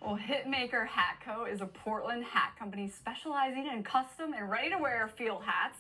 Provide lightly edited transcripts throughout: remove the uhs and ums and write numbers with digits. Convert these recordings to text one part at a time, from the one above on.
Well, Hitmaker Hat Co. is a Portland hat company specializing in custom and ready-to-wear field hats.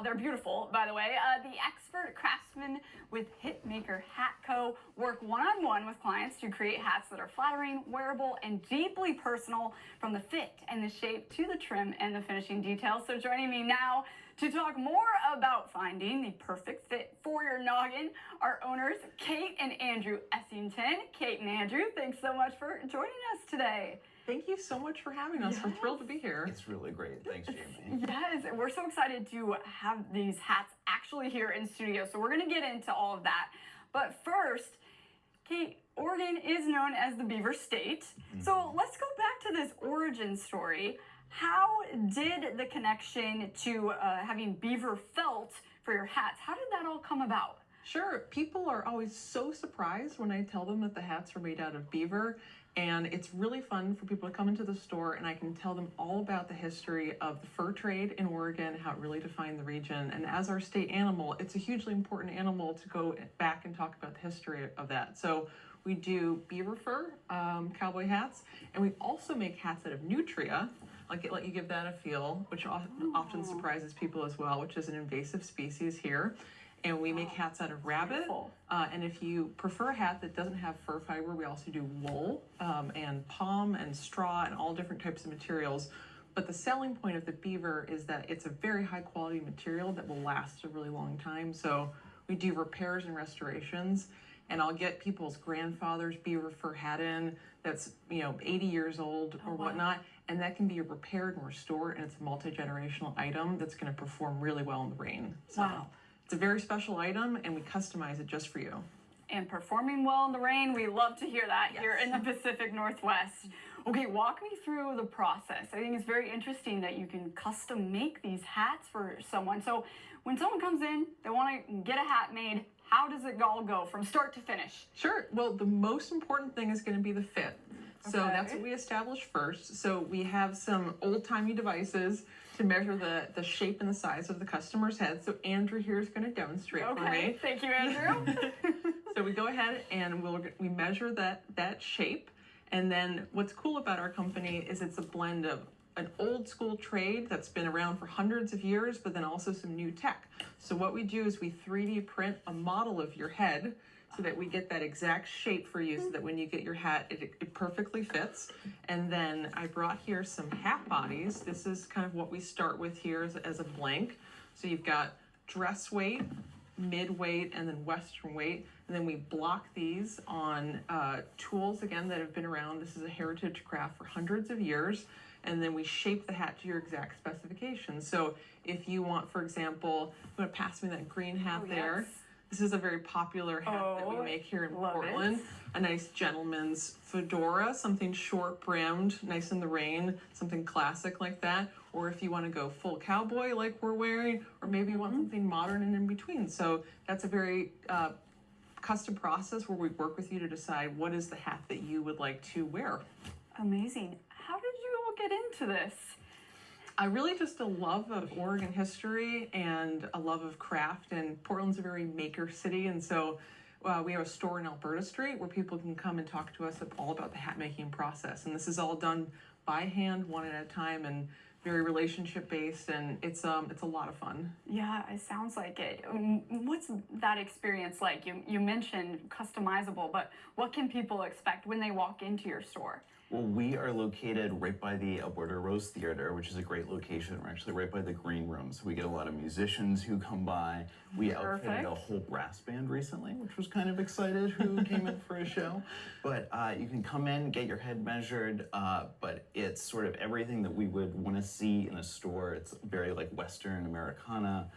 They're beautiful, by the way. The expert craftsmen with Hitmaker Hat Co. work one-on-one with clients to create hats that are flattering, wearable, and deeply personal, from the fit and the shape to the trim and the finishing details. So joining me now to talk more about finding the perfect fit for your noggin are owners Kate and Andrew Essington. Kate and Andrew, thanks so much for joining us today. Thank you so much for having us. Yes. We're thrilled to be here. It's really great. Thanks, Jamie. Yes, we're so excited to have these hats actually here in studio. So we're going to get into all of that. But first, Kate, Oregon is known as the beaver state. Mm-hmm. So let's go back to this origin story. How did the connection to having beaver felt for your hats, how did that all come about? Sure. People are always so surprised when I tell them that the hats are made out of beaver. And it's really fun for people to come into the store and I can tell them all about the history of the fur trade in Oregon, how it really defined the region. And as our state animal, it's a hugely important animal to go back and talk about the history of that. So we do beaver fur cowboy hats, and we also make hats out of nutria. I'll let you give that a feel, which often surprises people as well, which is an invasive species here. And we make hats out of rabbit. And if you prefer a hat that doesn't have fur fiber, we also do wool and palm and straw and all different types of materials. But the selling point of the beaver is that it's a very high quality material that will last a really long time. So we do repairs and restorations. And I'll get people's grandfather's beaver fur hat in that's 80 years old or whatnot. And that can be repaired and restored, and it's a multi-generational item that's going to perform really well in the rain. So. Wow. It's a very special item, and we customize it just for you. And performing well in the rain, we love to hear that here in the Pacific Northwest. Okay, walk me through the process. I think it's very interesting that you can custom make these hats for someone. So when someone comes in, they want to get a hat made, how does it all go from start to finish? Sure. Well, the most important thing is going to be the fit. So that's what we establish first. So we have some old-timey devices to measure the shape and the size of the customer's head. So Andrew here is going to demonstrate for me. Okay, thank you, Andrew. So we go ahead and we measure that shape. And then what's cool about our company is it's a blend of an old school trade that's been around for hundreds of years, but then also some new tech. So what we do is we 3D print a model of your head so that we get that exact shape for you so that when you get your hat, it perfectly fits. And then I brought here some hat bodies. This is kind of what we start with here as a blank. So you've got dress weight, mid-weight, and then Western weight. And then we block these on tools, again, that have been around. This is a heritage craft for hundreds of years. And then we shape the hat to your exact specifications. So if you want, for example, you want to pass me that green hat there. Yes. This is a very popular hat that we make here in Portland. A nice gentleman's fedora, something short brimmed, nice in the rain, something classic like that. Or if you want to go full cowboy like we're wearing, or maybe you want something modern and in between. So that's a very custom process where we work with you to decide what is the hat that you would like to wear. Amazing. How did you all get into this? I really just a love of Oregon history and a love of craft, and Portland's a very maker city, and so we have a store in Alberta Street where people can come and talk to us all about the hat making process, and this is all done by hand, one at a time, and very relationship based, and it's a lot of fun. Yeah, it sounds like it. What's that experience like? You mentioned customizable, but what can people expect when they walk into your store? Well, we are located right by the Alberta Rose Theatre, which is a great location. We're actually right by the green room, so we get a lot of musicians who come by. We outfitted a whole brass band recently, which was kind of excited, who came in for a show. But you can come in, get your head measured, but it's sort of everything that we would want to see in a store. It's very like Western Americana.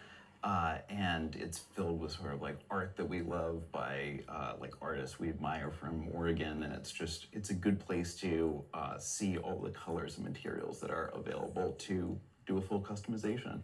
And it's filled with sort of like art that we love by like artists we admire from Oregon, and it's a good place to see all the colors and materials that are available to do a full customization.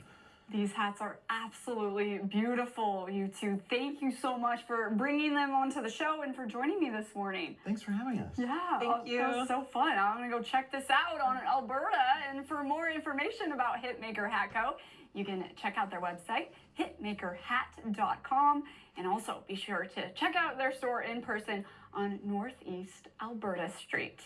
These hats are absolutely beautiful, you two. Thank you so much for bringing them onto the show and for joining me this morning. Thanks for having us. Yeah, thank you. That was so fun. I'm gonna go check this out on Alberta, and for more information about Hitmaker Hat Co., you can check out their website, hitmakerhat.com, and also be sure to check out their store in person on Northeast Alberta Street.